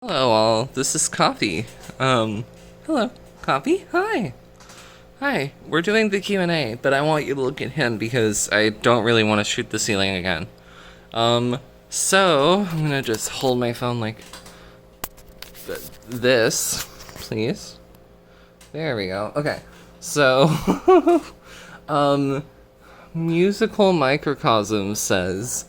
Hello all, this is Coffee. Hello, Coffee? Hi. Hi, we're doing the Q&A, but I want you to look at him because I don't really want to shoot the ceiling again. So, I'm gonna just hold my phone like this, please. There we go. Okay, so, Musical Microcosm says,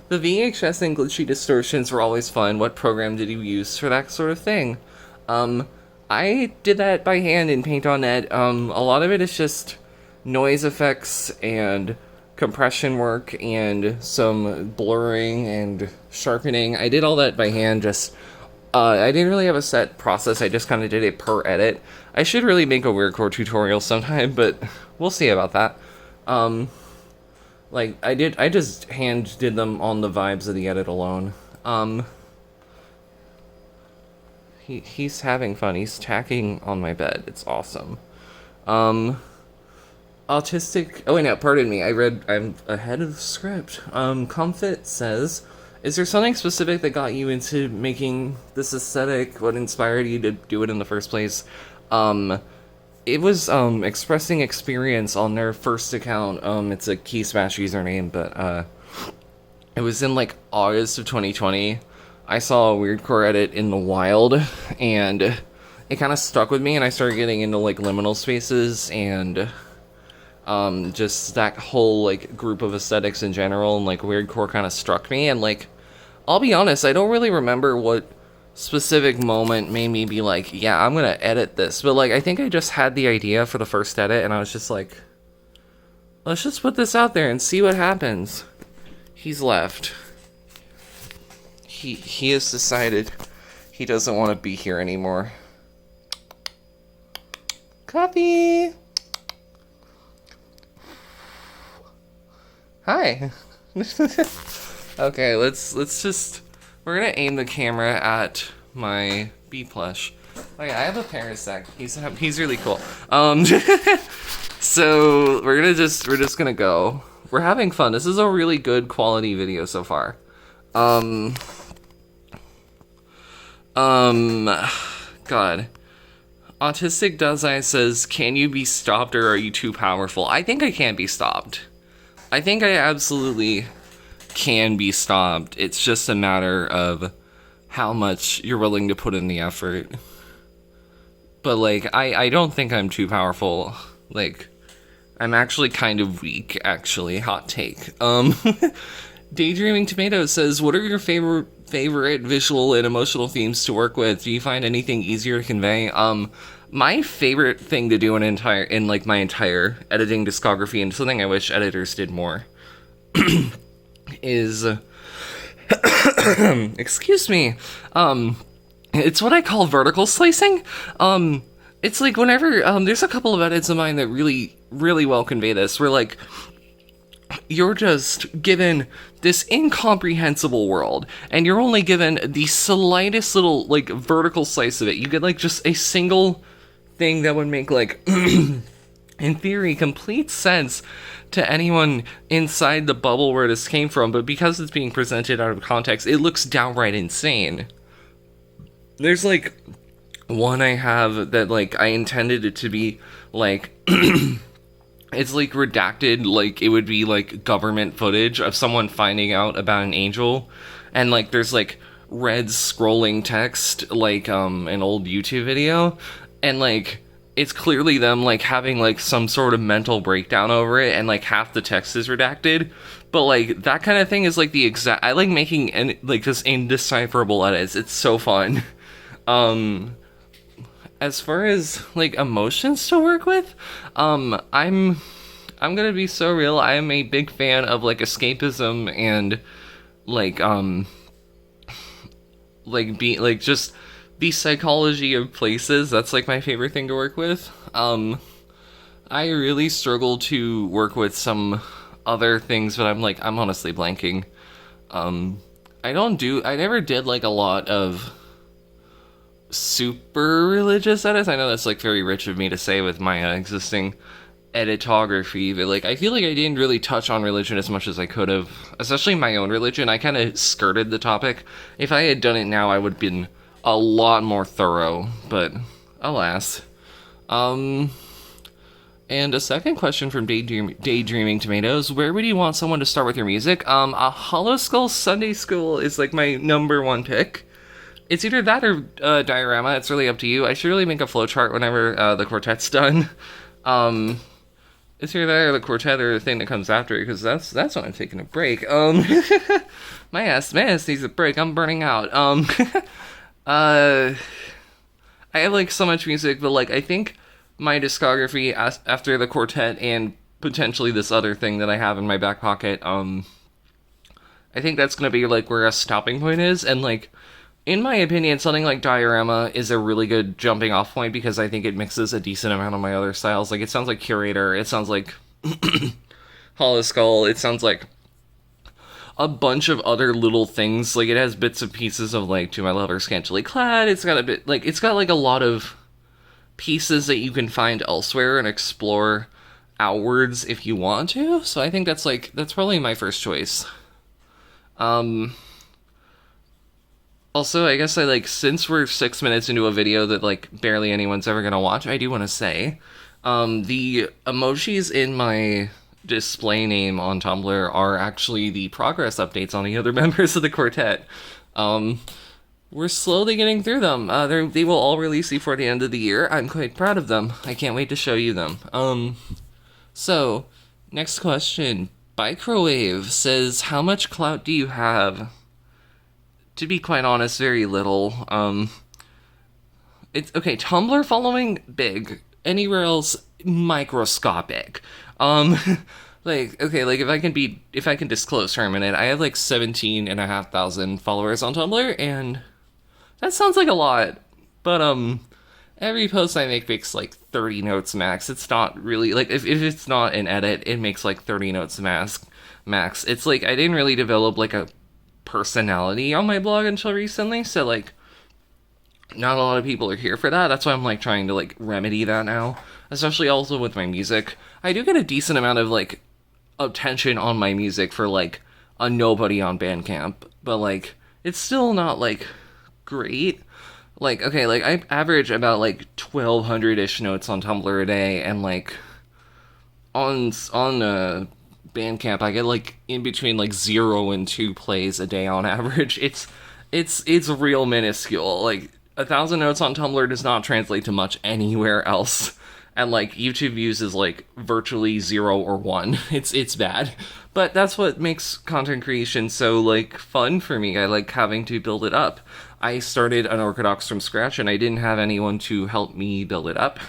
the VHS and glitchy distortions were always fun. What program did you use for that sort of thing? I did that by hand in Paint on Net. A lot of it is just noise effects and compression work and some blurring and sharpening. I did all that by hand. I didn't really have a set process. I just kind of did it per edit. I should really make a weirdcore tutorial sometime, but we'll see about that. I just hand did them on the vibes of the edit alone. He's having fun. He's tacking on my bed. It's awesome. Autistic. Oh wait, no. Pardon me. I'm ahead of the script. Comfit says, "Is there something specific that got you into making this aesthetic? What inspired you to do it in the first place?" It was Expressing Experience on their first account. It's a Key Smash username, but it was in like August of 2020. I saw a weirdcore edit in the wild, and it kind of stuck with me, and I started getting into like liminal spaces and just that whole like group of aesthetics in general, and like weirdcore kind of struck me. And like, I'll be honest, I don't really remember what specific moment made me be like, yeah, I'm gonna edit this, but like I think I just had the idea for the first edit, and I was just like, let's just put this out there and see what happens. He's left. He has decided he doesn't want to be here anymore. Coffee. Hi. Okay, let's just, we're gonna aim the camera at my bee plush. Oh yeah, I have a parasect. He's really cool. So we're just gonna go. We're having fun. This is a really good quality video so far. God. Autistic Does I says, "Can you be stopped or are you too powerful?" I think I can't be stopped. I think I absolutely can be stopped. It's just a matter of how much you're willing to put in the effort. But like, I don't think I'm too powerful. Like, I'm actually kind of weak, actually. Hot take. Daydreaming Tomato says, "What are your favorite visual and emotional themes to work with? Do you find anything easier to convey?" My favorite thing to do in my entire editing discography, and something I wish editors did more, is excuse me. It's what I call vertical slicing. It's like whenever there's a couple of edits of mine that really, really well convey this, where like, you're just given this incomprehensible world, and you're only given the slightest little, like, vertical slice of it. You get, like, just a single thing that would make, like, in theory, complete sense to anyone inside the bubble where this came from, but because it's being presented out of context, it looks downright insane. There's, like, one I have that, like, I intended it to be, like... It's, like, redacted, like, it would be, like, government footage of someone finding out about an angel, and, like, there's, like, red scrolling text, like, an old YouTube video, and, like, it's clearly them, like, having, like, some sort of mental breakdown over it, and, like, half the text is redacted, but, like, that kind of thing is, like, I like making, like, this indecipherable edits. It's so fun. As far as, like, emotions to work with, I'm gonna be so real. I am a big fan of, like, escapism and, like, just the psychology of places. That's, like, my favorite thing to work with. I really struggle to work with some other things, but I'm honestly blanking. I never did, like, a lot of super religious edits. I know that's, like, very rich of me to say with my existing editography, but like I feel like I didn't really touch on religion as much as I could have, especially my own religion. I kind of skirted the topic. If I had done it now, I would have been a lot more thorough, but alas. And a second question from Daydreaming Tomatoes: where would you want someone to start with your music? A Hollow Skull Sunday School is like my number one pick. It's either that or Diorama. It's really up to you. I should really make a flowchart whenever the quartet's done. It's either that or the quartet or the thing that comes after it, because that's when I'm taking a break. My ass needs a break. I'm burning out. I have like so much music, but like I think my discography after the quartet and potentially this other thing that I have in my back pocket, I think that's gonna be like where a stopping point is. And like, in my opinion, something like Diorama is a really good jumping off point because I think it mixes a decent amount of my other styles. Like, it sounds like Curator, it sounds like Hollow Skull, it sounds like a bunch of other little things. Like, it has bits and pieces of like To My Lover Scantily Clad. It's got a lot of pieces that you can find elsewhere and explore outwards if you want to. So I think that's probably my first choice. Also, I guess since we're 6 minutes into a video that like barely anyone's ever gonna watch, I do want to say, the emojis in my display name on Tumblr are actually the progress updates on the other members of the quartet. We're slowly getting through them. They will all release before the end of the year. I'm quite proud of them. I can't wait to show you them. So, next question. Microwave says, how much clout do you have? To be quite honest, very little. It's okay. Tumblr following, big. Anywhere else, microscopic. If I can disclose for a minute, I have 17,500 followers on Tumblr, and that sounds like a lot, but every post I make makes 30 notes max. It's not really if it's not an edit, it makes 30 notes max. It's I didn't really develop a personality on my blog until recently, so not a lot of people are here for that. That's why I'm trying to remedy that now, especially also with my music. I do get a decent amount of attention on my music for a nobody on Bandcamp, but it's still not great. I average about 1,200-ish notes on Tumblr a day, and on Bandcamp I get in between 0 and 2 plays a day on average. It's real minuscule. 1,000 notes on Tumblr does not translate to much anywhere else. And YouTube views is virtually 0 or 1. It's bad. But that's what makes content creation so fun for me. I like having to build it up. I started Unorthodox from scratch, and I didn't have anyone to help me build it up.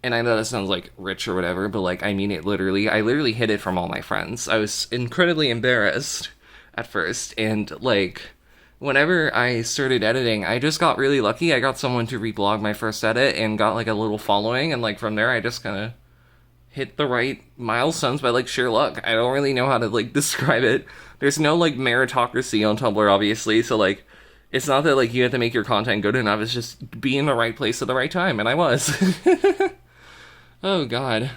And I know that sounds rich or whatever, but I mean it literally. I literally hid it from all my friends. I was incredibly embarrassed at first, and whenever I started editing, I just got really lucky. I got someone to reblog my first edit and got a little following, and from there I just kind of hit the right milestones by sheer luck. I don't really know how to describe it. There's no meritocracy on Tumblr, obviously, so it's not that you have to make your content good enough. It's just be in the right place at the right time, and I was. Oh god.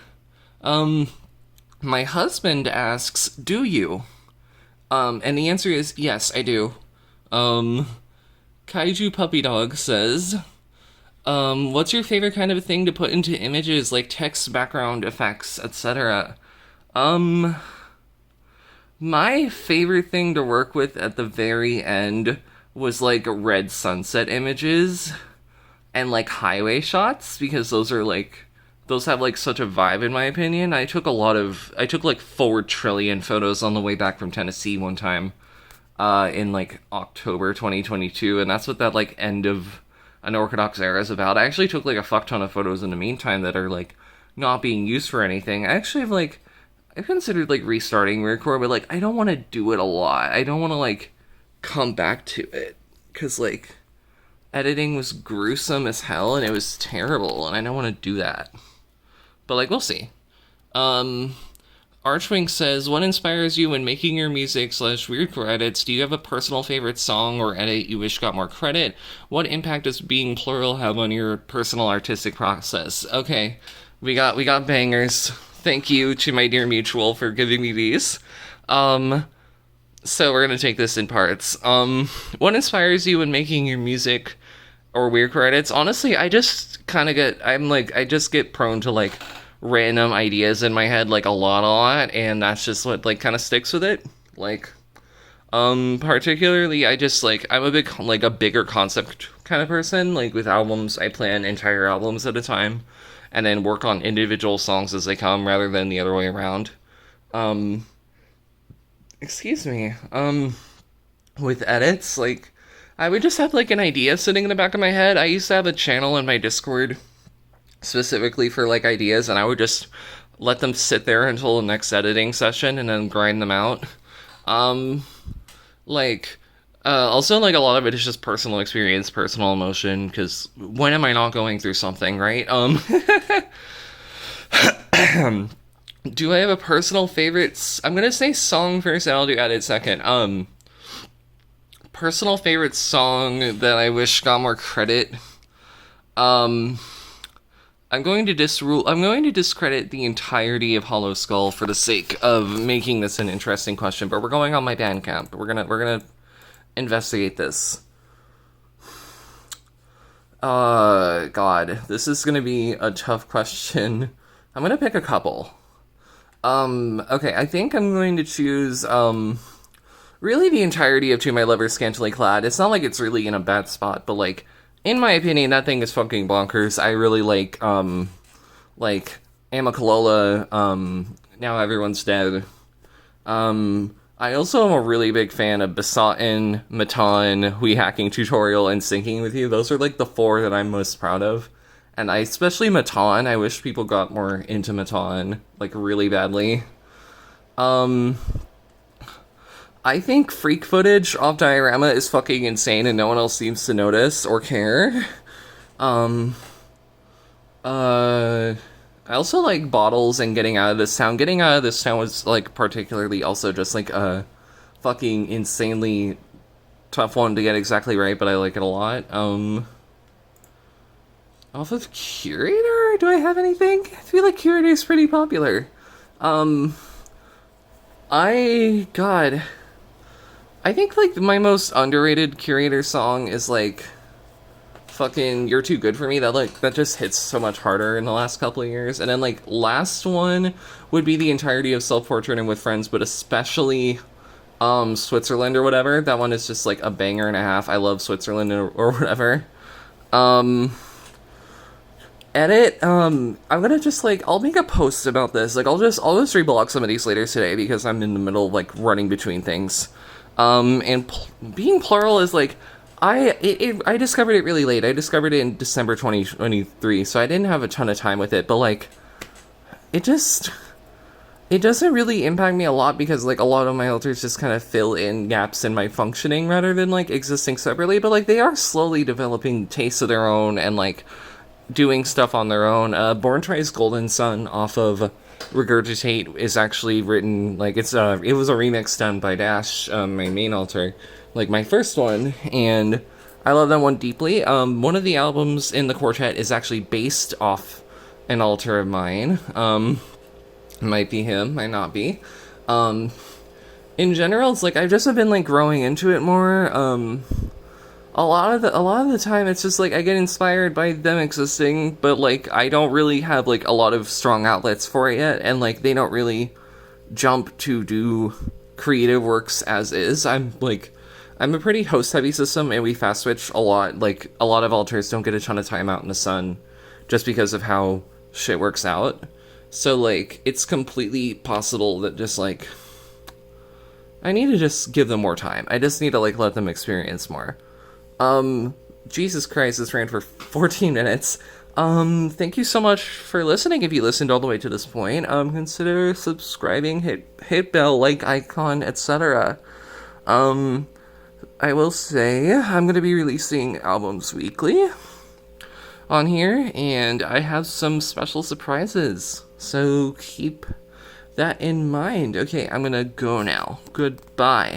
My husband asks, do you? And the answer is yes, I do. Kaiju Puppy Dog says, what's your favorite kind of thing to put into images, like text, background, effects, etc.? My favorite thing to work with at the very end was red sunset images and highway shots, because those are those have such a vibe in my opinion. I took 4 trillion photos on the way back from Tennessee one time. In October 2022, and that's what that end of Unorthodox era is about. I actually took a fuck ton of photos in the meantime that are not being used for anything. I actually have I've considered restarting weirdcore, but I don't want to do it a lot. I don't want to come back to it, because editing was gruesome as hell and it was terrible, and I don't want to do that. But we'll see. Archwing says, what inspires you when making your music / weirdcore edits? Do you have a personal favorite song or edit you wish got more credit? What impact does being plural have on your personal artistic process? Okay, we got bangers. Thank you to my dear mutual for giving me these. So we're gonna take this in parts. What inspires you when making your music or weirdcore edits? Honestly, I just kind of I just get prone to like random ideas in my head like a lot, and that's just what like kind of sticks with it. Like, particularly, I just like I'm a bigger concept kind of person. Like with albums, I plan entire albums at a time, and then work on individual songs as they come, rather than the other way around. Excuse me. With edits, like I would just have like an idea sitting in the back of my head. I used to have a channel in my Discord specifically for like ideas, and I would just let them sit there until the next editing session and then grind them out. Like also like a lot of it is just personal experience, personal emotion, because when am I not going through something, right? Do I have a personal favorite? I'm gonna say song first and I'll do edit second. Personal favorite song that I wish got more credit. I'm going to discredit the entirety of Hollow Skull for the sake of making this an interesting question, but we're going on my Bandcamp. We're gonna investigate this. God, this is gonna be a tough question. I'm gonna pick a couple. Okay, I think I'm going to choose, really the entirety of To My Lover Scantily Clad. It's not like it's really in a bad spot, but like, in my opinion, that thing is fucking bonkers. I really like Amakalola, Now Everyone's Dead. I also am a really big fan of Besotten, Matan, We Hacking Tutorial, and Syncing With You. Those are like the four that I'm most proud of. And especially Matan, I wish people got more into Matan, like really badly. I think Freak Footage off Diorama is fucking insane and no one else seems to notice or care. I also like Bottles and Getting Out of This Town. Getting Out of This Town was like particularly also just like a fucking insanely tough one to get exactly right, but I like it a lot. Off of Curator, do I have anything? I feel like Curator is pretty popular. I think, like, my most underrated Curator song is, like, fucking You're Too Good For Me. That just hits so much harder in the last couple of years. And then, like, last one would be the entirety of Self-Portrait and With Friends, but especially, Switzerland or whatever. That one is just, like, a banger and a half. I love Switzerland or whatever. Edit, I'm gonna just, like, I'll make a post about this. Like, I'll just reblog some of these later today because I'm in the middle of, like, running between things. Being plural is like, I discovered it really late. I discovered it in December 2023, so I didn't have a ton of time with it, but like, it doesn't really impact me a lot because like a lot of my alters just kind of fill in gaps in my functioning rather than like existing separately, but like they are slowly developing tastes of their own and like doing stuff on their own. Born Tries Golden Sun off of Regurgitate is actually written, like, it was a remix done by Dash, my main alter, like, my first one, and I love that one deeply. One of the albums in the quartet is actually based off an alter of mine. Might be him, might not be. In general, it's like, I've just been, like, growing into it more. A lot of the time, it's just, like, I get inspired by them existing, but, like, I don't really have, like, a lot of strong outlets for it yet, and, like, they don't really jump to do creative works as is. I'm a pretty host-heavy system, and we fast-switch a lot. Like, a lot of alters don't get a ton of time out in the sun, just because of how shit works out. So, like, it's completely possible that just, like, I need to just give them more time. I just need to, like, let them experience more. Jesus Christ, this ran for 14 minutes. Thank you so much for listening. If you listened all the way to this point, consider subscribing, hit bell, like icon, etc. I will say, I'm gonna be releasing albums weekly on here, and I have some special surprises, so keep that in mind. Okay, I'm gonna go now. Goodbye.